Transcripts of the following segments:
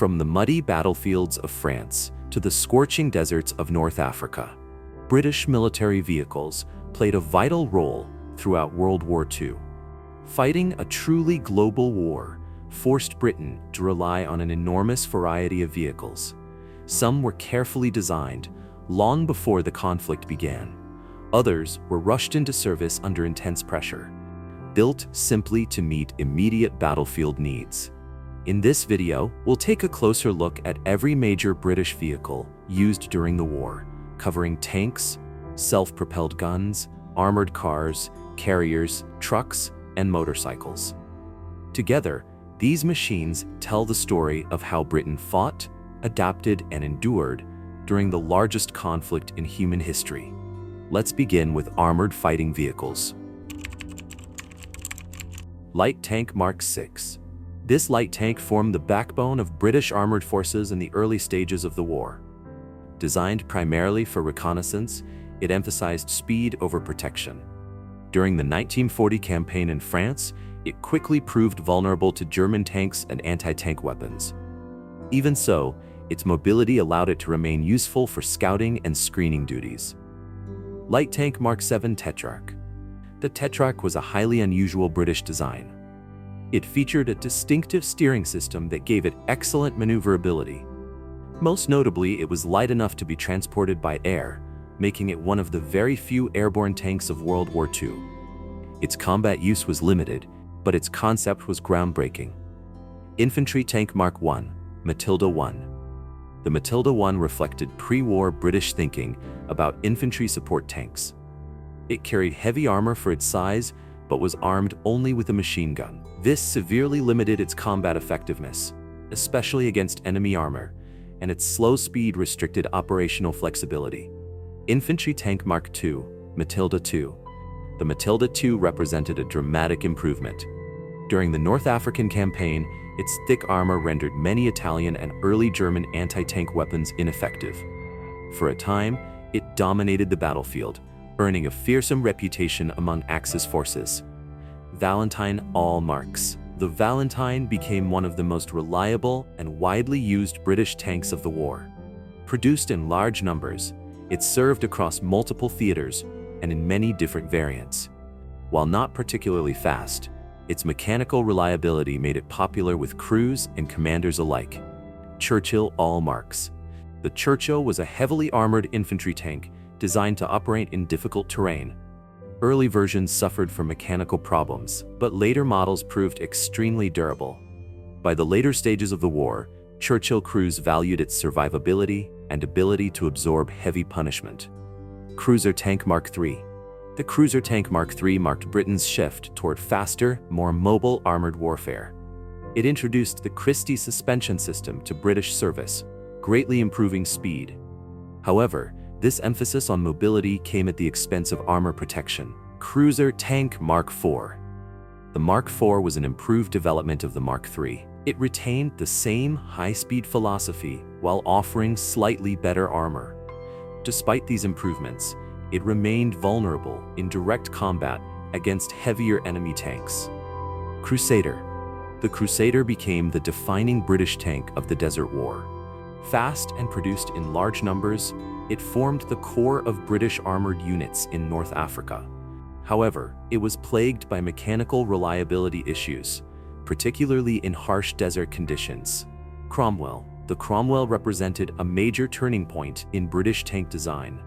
From the muddy battlefields of France to the scorching deserts of North Africa, British military vehicles played a vital role throughout World War II. Fighting a truly global war forced Britain to rely on an enormous variety of vehicles. Some were carefully designed long before the conflict began. Others were rushed into service under intense pressure, built simply to meet immediate battlefield needs. In this video, we'll take a closer look at every major British vehicle used during the war, covering tanks, self-propelled guns, armored cars, carriers, trucks, and motorcycles. Together, these machines tell the story of how Britain fought, adapted, and endured during the largest conflict in human history. Let's begin with armored fighting vehicles. Light Tank Mark VI. This light tank formed the backbone of British armored forces in the early stages of the war. Designed primarily for reconnaissance, it emphasized speed over protection. During the 1940 campaign in France, it quickly proved vulnerable to German tanks and anti-tank weapons. Even so, its mobility allowed it to remain useful for scouting and screening duties. Light Tank Mark VII Tetrarch. The Tetrarch was a highly unusual British design. It featured a distinctive steering system that gave it excellent maneuverability. Most notably, it was light enough to be transported by air, making it one of the very few airborne tanks of World War II. Its combat use was limited, but its concept was groundbreaking. Infantry Tank Mark I, Matilda I. The Matilda I reflected pre-war British thinking about infantry support tanks. It carried heavy armor for its size, but was armed only with a machine gun. This severely limited its combat effectiveness, especially against enemy armor, and its slow speed restricted operational flexibility. Infantry Tank Mark II, Matilda II. The Matilda II represented a dramatic improvement. During the North African campaign, its thick armor rendered many Italian and early German anti-tank weapons ineffective. For a time, it dominated the battlefield, earning a fearsome reputation among Axis forces. Valentine All Marks. The Valentine became one of the most reliable and widely used British tanks of the war. Produced in large numbers, it served across multiple theaters and in many different variants. While not particularly fast, its mechanical reliability made it popular with crews and commanders alike. Churchill All Marks. The Churchill was a heavily armored infantry tank designed to operate in difficult terrain. Early versions suffered from mechanical problems, but later models proved extremely durable. By the later stages of the war, Churchill crews valued its survivability and ability to absorb heavy punishment. Cruiser Tank Mark III. The Cruiser Tank Mark III marked Britain's shift toward faster, more mobile armored warfare. It introduced the Christie suspension system to British service, greatly improving speed. However, this emphasis on mobility came at the expense of armor protection. Cruiser Tank Mark IV. The Mark IV was an improved development of the Mark III. It retained the same high-speed philosophy while offering slightly better armor. Despite these improvements, it remained vulnerable in direct combat against heavier enemy tanks. Crusader. The Crusader became the defining British tank of the Desert War. Fast and produced in large numbers, it formed the core of British armored units in North Africa. However, it was plagued by mechanical reliability issues, particularly in harsh desert conditions. Cromwell. The Cromwell represented a major turning point in British tank design.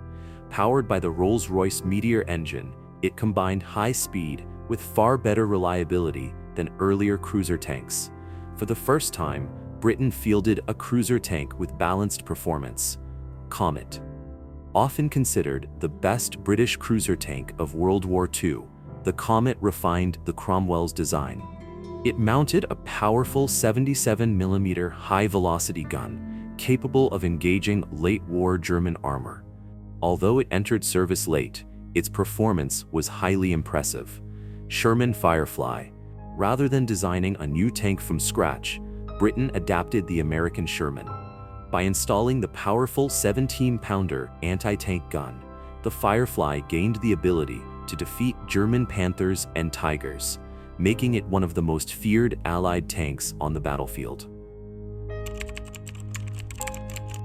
Powered by the Rolls-Royce Meteor engine, it combined high speed with far better reliability than earlier cruiser tanks. For the first time, Britain fielded a cruiser tank with balanced performance. Comet. Often considered the best British cruiser tank of World War II, the Comet refined the Cromwell's design. It mounted a powerful 77mm high-velocity gun, capable of engaging late-war German armor. Although it entered service late, its performance was highly impressive. Sherman Firefly. Rather than designing a new tank from scratch, Britain adapted the American Sherman. By installing the powerful 17-pounder anti-tank gun, the Firefly gained the ability to defeat German Panthers and Tigers, making it one of the most feared Allied tanks on the battlefield.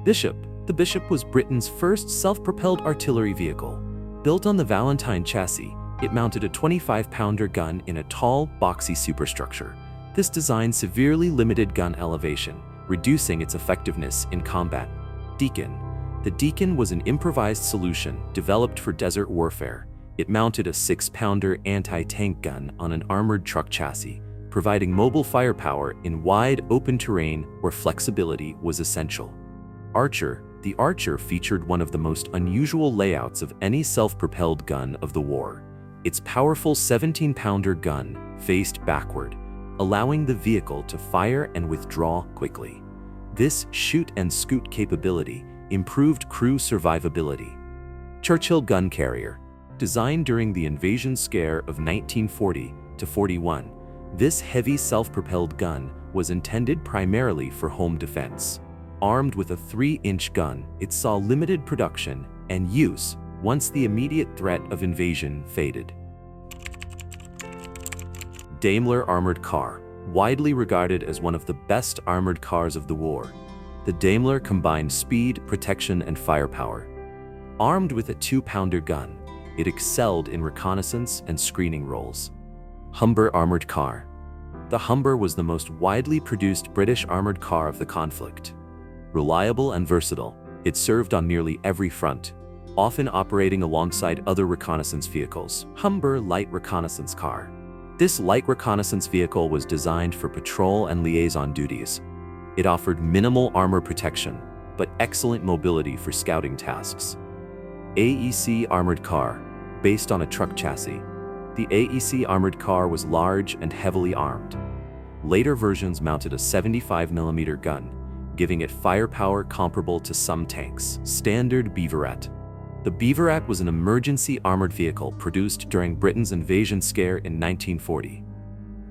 Bishop. The Bishop was Britain's first self-propelled artillery vehicle. Built on the Valentine chassis, it mounted a 25-pounder gun in a tall, boxy superstructure. This design severely limited gun elevation, reducing its effectiveness in combat. Deacon. The Deacon was an improvised solution developed for desert warfare. It mounted a 6-pounder anti-tank gun on an armored truck chassis, providing mobile firepower in wide, open terrain where flexibility was essential. Archer. The Archer featured one of the most unusual layouts of any self-propelled gun of the war. Its powerful 17-pounder gun faced backward, allowing the vehicle to fire and withdraw quickly. This shoot-and-scoot capability improved crew survivability. Churchill gun carrier. Designed during the invasion scare of 1940-41, this heavy self-propelled gun was intended primarily for home defense. Armed with a 3-inch gun, it saw limited production and use once the immediate threat of invasion faded. Daimler armored car. Widely regarded as one of the best armored cars of the war, the Daimler combined speed, protection, and firepower. Armed with a 2-pounder gun, it excelled in reconnaissance and screening roles. Humber armored car. The Humber was the most widely produced British armored car of the conflict. Reliable and versatile, it served on nearly every front, often operating alongside other reconnaissance vehicles. Humber light reconnaissance car. This light reconnaissance vehicle was designed for patrol and liaison duties. It offered minimal armor protection, but excellent mobility for scouting tasks. AEC armored car. Based on a truck chassis, the AEC armored car was large and heavily armed. Later versions mounted a 75mm gun, giving it firepower comparable to some tanks. Standard Beaverette. The Beaverette was an emergency armored vehicle produced during Britain's invasion scare in 1940.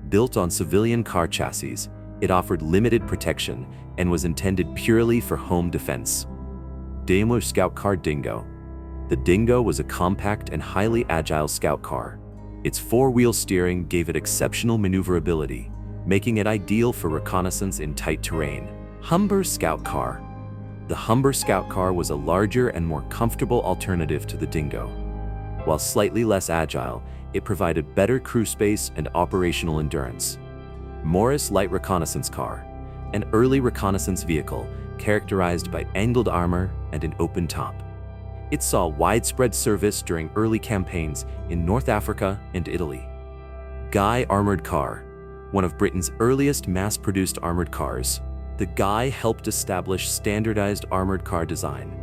Built on civilian car chassis, it offered limited protection and was intended purely for home defense. Daimler Scout Car Dingo. The Dingo was a compact and highly agile scout car. Its 4-wheel steering gave it exceptional maneuverability, making it ideal for reconnaissance in tight terrain. Humber Scout Car. The Humber Scout Car was a larger and more comfortable alternative to the Dingo. While slightly less agile, it provided better crew space and operational endurance. Morris Light Reconnaissance Car. An early reconnaissance vehicle characterized by angled armor and an open top. It saw widespread service during early campaigns in North Africa and Italy. Guy Armored Car. One of Britain's earliest mass-produced armored cars, the Guy helped establish standardized armored car design.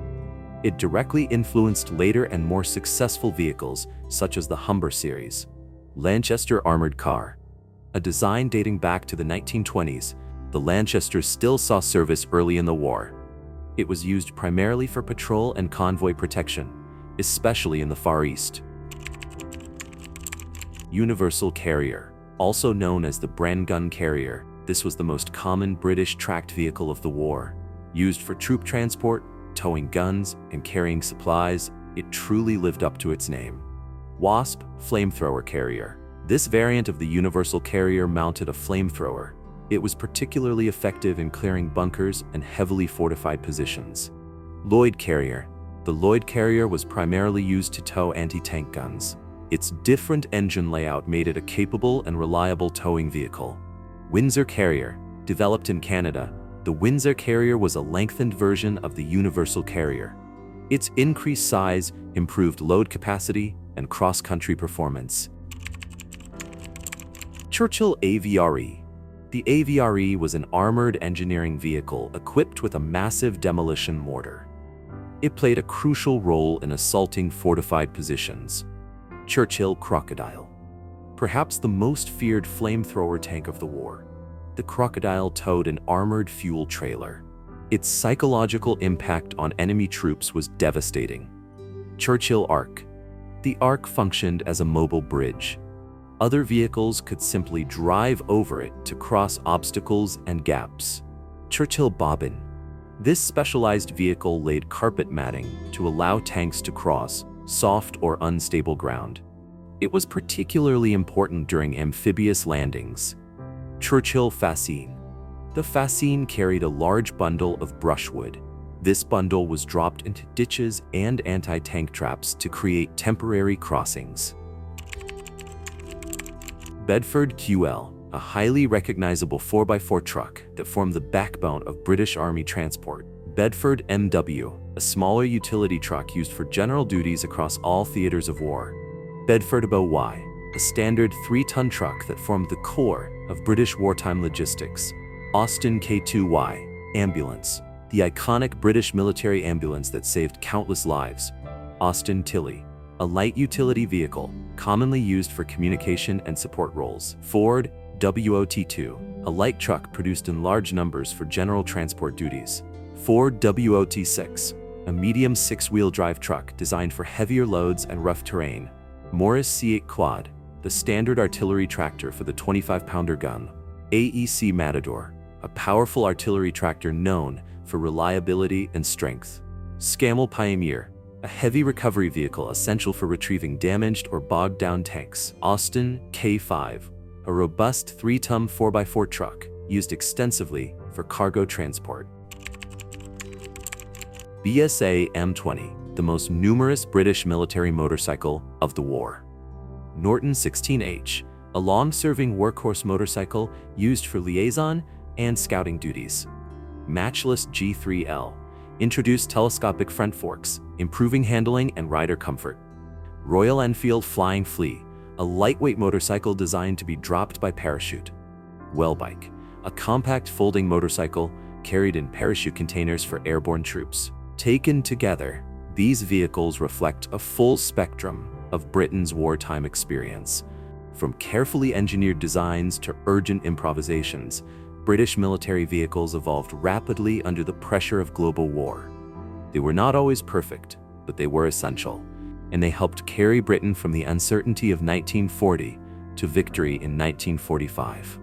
It directly influenced later and more successful vehicles such as the Humber series. Lanchester Armored Car. A design dating back to the 1920s, the Lanchester still saw service early in the war. It was used primarily for patrol and convoy protection, especially in the Far East. Universal Carrier. Also known as the Bren gun carrier, this was the most common British tracked vehicle of the war. Used for troop transport, towing guns, and carrying supplies, it truly lived up to its name. Wasp Flamethrower Carrier. This variant of the Universal Carrier mounted a flamethrower. It was particularly effective in clearing bunkers and heavily fortified positions. Lloyd Carrier. The Lloyd Carrier was primarily used to tow anti-tank guns. Its different engine layout made it a capable and reliable towing vehicle. Windsor Carrier. Developed in Canada, the Windsor Carrier was a lengthened version of the Universal Carrier. Its increased size improved load capacity and cross-country performance. Churchill AVRE. The AVRE was an armored engineering vehicle equipped with a massive demolition mortar. It played a crucial role in assaulting fortified positions. Churchill Crocodile. Perhaps the most feared flamethrower tank of the war, the Crocodile towed an armored fuel trailer. Its psychological impact on enemy troops was devastating. Churchill Ark. The Ark functioned as a mobile bridge. Other vehicles could simply drive over it to cross obstacles and gaps. Churchill Bobbin. This specialized vehicle laid carpet matting to allow tanks to cross soft or unstable ground. It was particularly important during amphibious landings. Churchill Fascine. The Fascine carried a large bundle of brushwood. This bundle was dropped into ditches and anti-tank traps to create temporary crossings. Bedford QL, a highly recognizable 4x4 truck that formed the backbone of British Army transport. Bedford MW, a smaller utility truck used for general duties across all theaters of war. Bedford WWII, a standard 3-ton truck that formed the core of British wartime logistics. Austin K2Y, ambulance, the iconic British military ambulance that saved countless lives. Austin Tilly, a light utility vehicle commonly used for communication and support roles. Ford WOT2, a light truck produced in large numbers for general transport duties. Ford WOT6, a medium 6-wheel drive truck designed for heavier loads and rough terrain. Morris C8 Quad, the standard artillery tractor for the 25-pounder gun. AEC Matador, a powerful artillery tractor known for reliability and strength. Scammell Pioneer, a heavy recovery vehicle essential for retrieving damaged or bogged-down tanks. Austin K5, a robust 3-ton 4x4 truck used extensively for cargo transport. BSA M20, the most numerous British military motorcycle of the war. Norton 16H, a long-serving workhorse motorcycle used for liaison and scouting duties. Matchless G3L, introduced telescopic front forks, improving handling and rider comfort. Royal Enfield Flying Flea, a lightweight motorcycle designed to be dropped by parachute. Wellbike, a compact folding motorcycle carried in parachute containers for airborne troops. Taken together, these vehicles reflect a full spectrum of Britain's wartime experience. From carefully engineered designs to urgent improvisations, British military vehicles evolved rapidly under the pressure of global war. They were not always perfect, but they were essential, and they helped carry Britain from the uncertainty of 1940 to victory in 1945.